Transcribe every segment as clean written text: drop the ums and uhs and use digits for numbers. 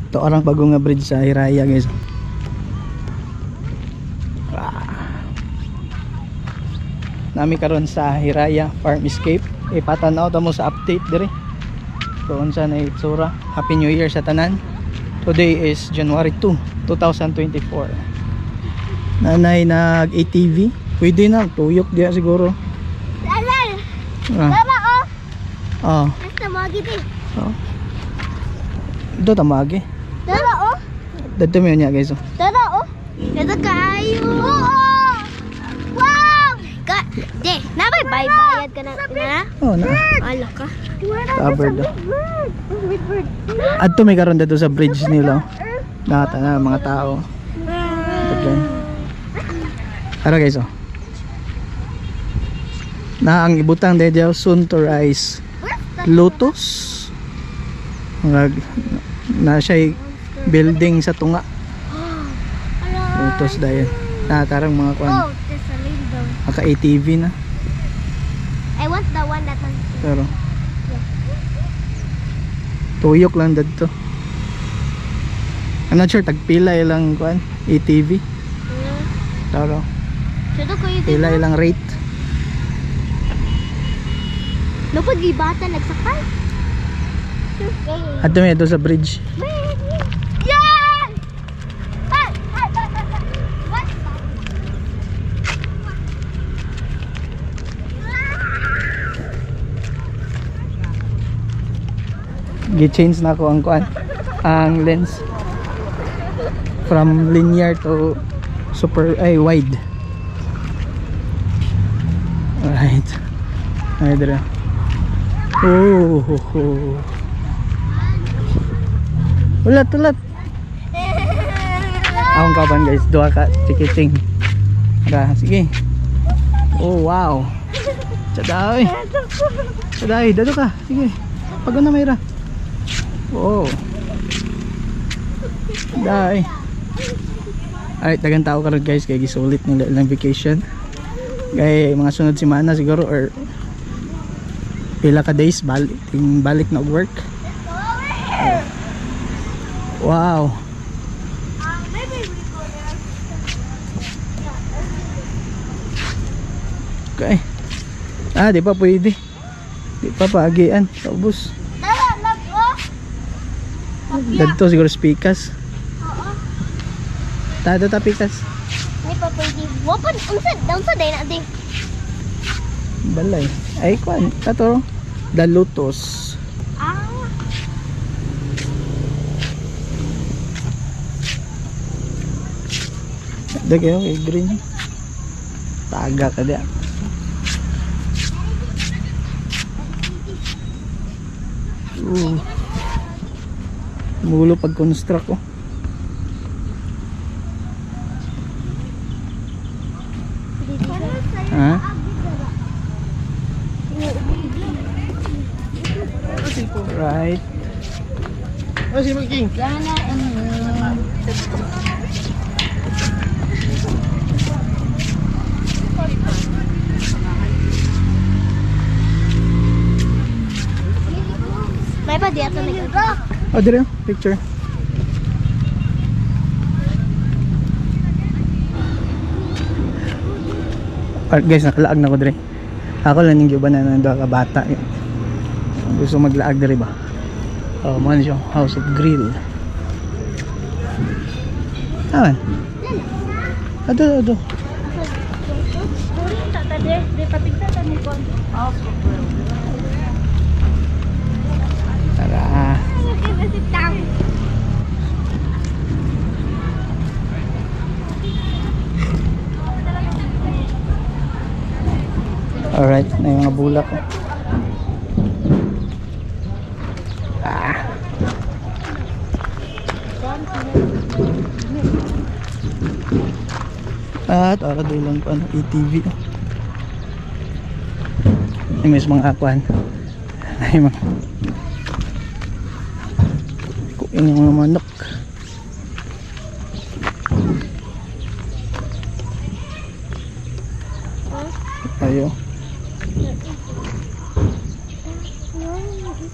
Ito orang bagong nga bridge sa Hiraya guys. Nami karon sa Hiraya Farm Escape. Ipatanaw ta mo sa update dire. Doon sa na itsura. Happy New Year sa tanan. Today is January 2, 2024. Nanay nag ATV. Pwede na tuyok dia siguro. Alal. Tama oh. Basta magi din. Oh. Ito tamagi. Tara oh. Dito mo niya guys. Tara oh. Ito kayo. Oo. Wow. De, nabay bayad ka na. Oh na. Ala ka. Covered. Adto may karon dito sa bridge nila. Nakata na mga tao. Daglan. Ara guys oh. Na ang ibutang dito soon to rise. Lotus. Na siya building sa tunga. Lotus dahil. Tarang mga kwan. Oh, there's a lady down. Maka ATV na. I want the one that has. Pero tuyok lang dito. I'm not sure tagpila ilang kwan ATV. Pero Sino ko yung pila ilang rate. Lupad di bata nagsakay. Adto may ito sa bridge. Yan! Gi-change na ako ang kuan, ang lens from linear to super wide. Alright. Ay dira. Oh, ho, ho. Ulat. Akong kaban guys, dua ka tikiting. Ara, sige. Oh, wow. Saday, dito ka. Sige. Pag na mayra. Oh. Dai. Alright, dagang tao karon guys kay gisulit nila ilang vacation. Kay mga sunod semana siguro or pila ka days balik na work. Wow. Okay. Di pa pwede. Di pa paagian. Paubos. Dito siguro spikas. Tado ta pikas. Ni pa pwede. Wapan unsa day na di. Balay. Ay kwan, kato. The Lotus. Ada kayo kay green. Taga ka dia. Mulo pag construct ko. Ha? Right. Oh, si Magking. May pa diya to nag-go. Oh, dire picture. Guys, nakalaag na ko dire. Ako lang yung giban na nando ka bata. Gusto maglaag dire ba? Oh, man siya House of Grill. Aman. Ado. Tara. Alright, na yung mga bulak ko. At ara doon lang ko ano, ATV. Yung may mga akuan. Ay mga kuin yung mga manok. Ayo.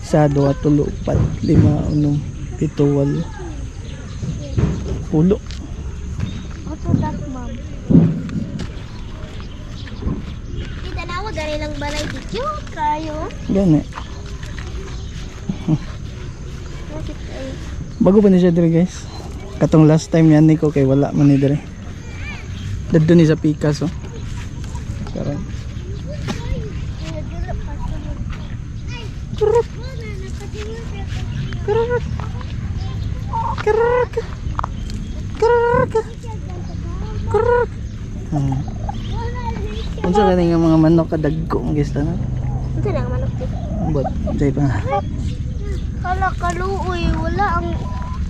Sa 2, 3, 4, 5, 6, 7, 8, 9, Pulo. Auto duck, ma'am. Kita na ako, gani lang balay di cute kayo. Gani. Bakit ay? Bago pa ni siya dire guys. Katong last time yan ni ko kay wala man ni dire. Dadto ni sa Picasso. Karon. Kuruk. Kuruk. Kuruk. Kuruk. Kuruk. Unsa ka nga mga manok kadagko ang guys na? Ito lang manok dito. Ambot, jay pa. Kala kaluoy, wala ang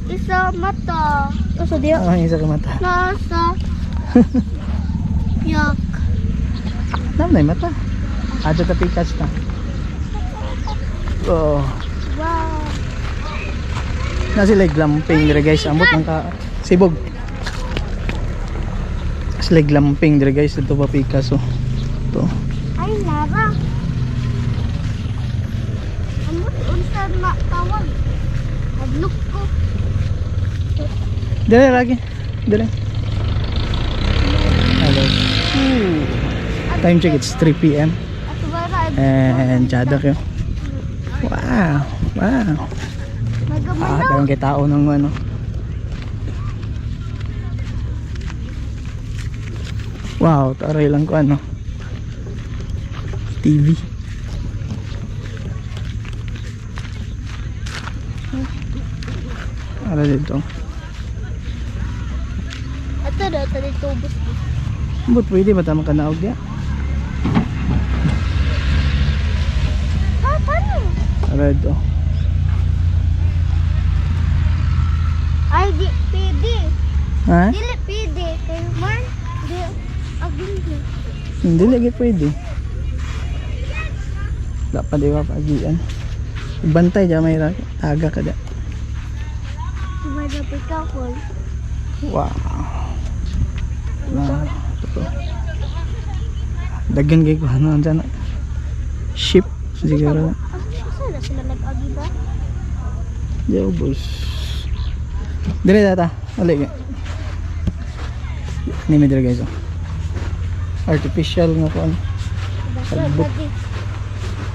isa mata. Asa diya? Ah, isa ka mata. Nasa. Yak. Nam na mata. Aja ta Picasso ta. Oh. Wow. Na sila glamping dire guys, ambot ng ka sibog. Sila glamping dire guys dito pa Picasso. To. Ay, Lara. Amot, unsa matawag? Hadlok ko. Dire lagi. Dire. Hello. Time check, it's 3 p.m. Ato ba ra? and jadak yun. Wow. Wow. Magamay Karoon kay tao ng ano. Wow, taray lang ko ano. TV. Ara dito. Ato daw, ito dito ubos. But pwede ba tama ka naog diya? Ah, paano? Ara dito. Ay, di pwede. Ha? Dili pwede. Kayo man, di aging di. Hindi lagi pwede. Dapat di ba pagian. Bantay dyan may aga ka da. Sumadapit ka ko. Wow. Na, ito. Dagan kay ko ano dyan. Ship siguro. Saan na sila nag-agi ba? Yo boss. Dire data. Alik. Ni mi dire guys. Artificial nga ko. Basta Salbok. lagi.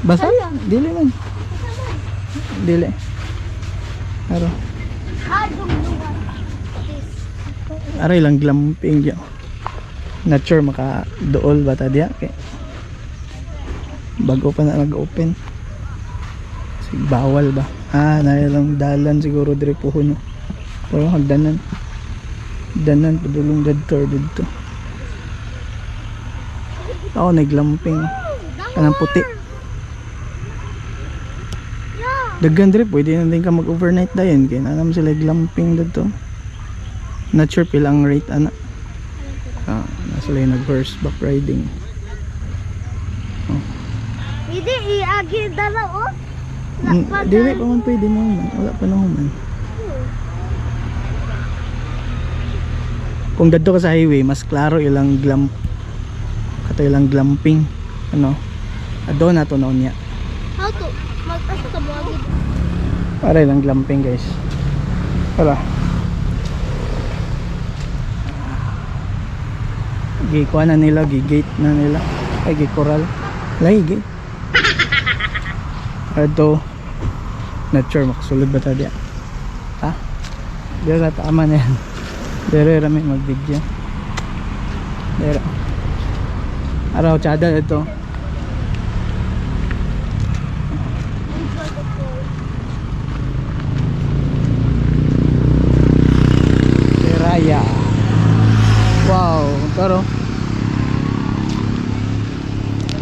Basa? Dili man. Dili. Aro. Dungdungan. Aray lang glamping dyan. Not sure maka dool ba ta diya kay bago pa na nag-open. Bawal ba? Na lang dalan siguro dire puhon. Pero hagdanan. Danan padulong dadtor dito. Ako naglamping. Kanang puti. Daghan dire pwede na din ka mag-overnight dayon kay nanam sila glamping dito. Not sure pilang rate ana. Na sila yung nag-horseback riding. Hindi, iagi dala o. Dili pa man pwede mo man. Wala pa na man. Kung dadto ka sa highway, mas klaro ilang kato ilang glamping. Ano? Ado na to noon niya. How to? Mag-asa ka buwagi. Para ilang glamping guys. Wala. Gikuha na nila, gigate na nila. Ay, gikoral. Lagi gate. Ito. Not sure, makasulod ba tayo? Ha? Dito na tama na yan. Dere rami mag-video. Dere. Araw, tsada ito. Raya. Wow, pero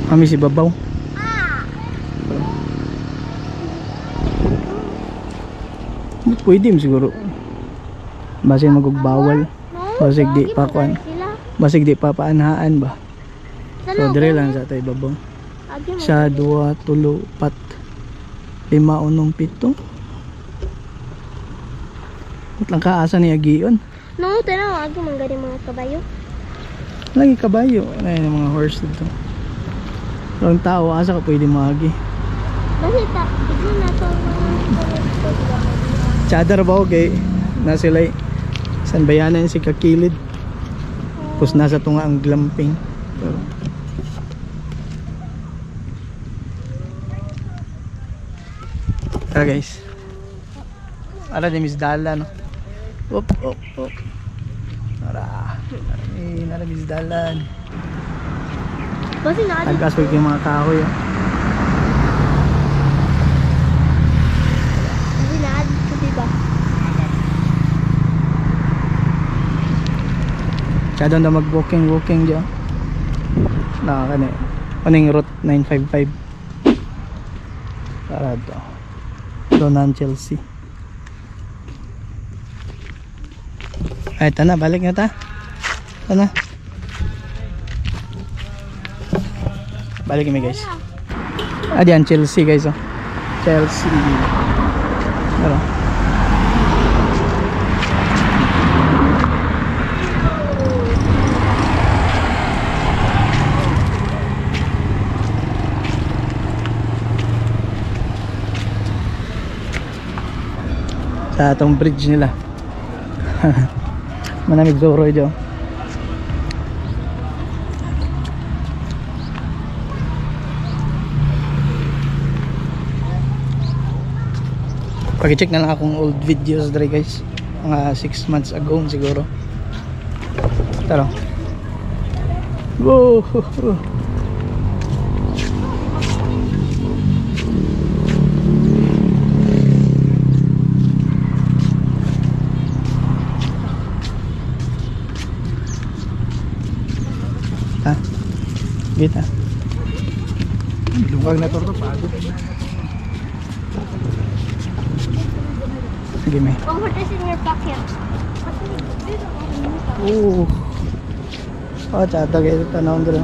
kami si Babaw. Pwede mo siguro. Basig magugbawal. Basig di pa kuan. Basig di pa paanhaan ba. So dire lang sa tay Babaw. Sa 2, 3, 4, 5, 6, 7. At lang kaasa ni Agion. No, tanaw agi man gani mga kabayo. Lagi kabayo. Ano yung mga horse dito. Pero ang tao, asa ka pwede magi. Bakit ta? Bigyan na to. Chadar ba okay? Na sila San bayanan si kakilid. Tapos nasa tunga ang glamping. Pero tara guys. Ara di misdala no. Op. Tara. Nara misdalan. Basi na Tagkas ko yung mga kahoy. Oh. Basi na adi ko diba? Kada na mag-walking dyan. Nakakano yun. Kuning route 955. Para ito. Donan Chelsea. Ay, ito na. Balik na ta. Ito na. Balik kami guys. Diyan Chelsea guys. Oh. Chelsea. Pero sa atong bridge nila. Manamig Zoro dyan. Pag-check na lang akong old videos dre guys. Mga 6 months ago siguro. Tara. Whoa. Ha? Kita. Luwag na torto, pagod. Sige may. Oh, what is in your pocket? Oh, tsada kayo tanong doon.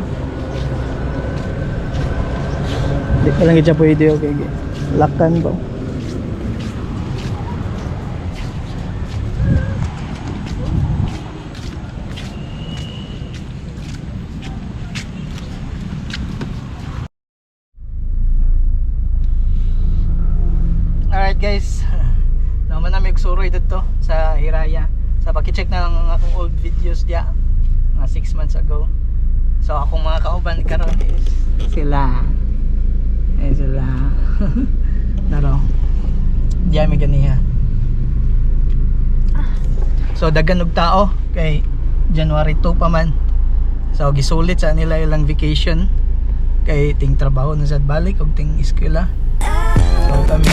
Di pa lang siya pwede okay. Lakan ba? Alright guys, naman namin suroy dito sa Hiraya. Sa paki-check na lang ang akong old videos diya mga 6 months ago. So akong mga kauban karon is sila. Sila. Naro. Diya mi ganiya. So daghan og tao kay January 2 pa man. So gisulit sa nila ilang vacation kay ting trabaho na sad balik og ting eskwela. So kami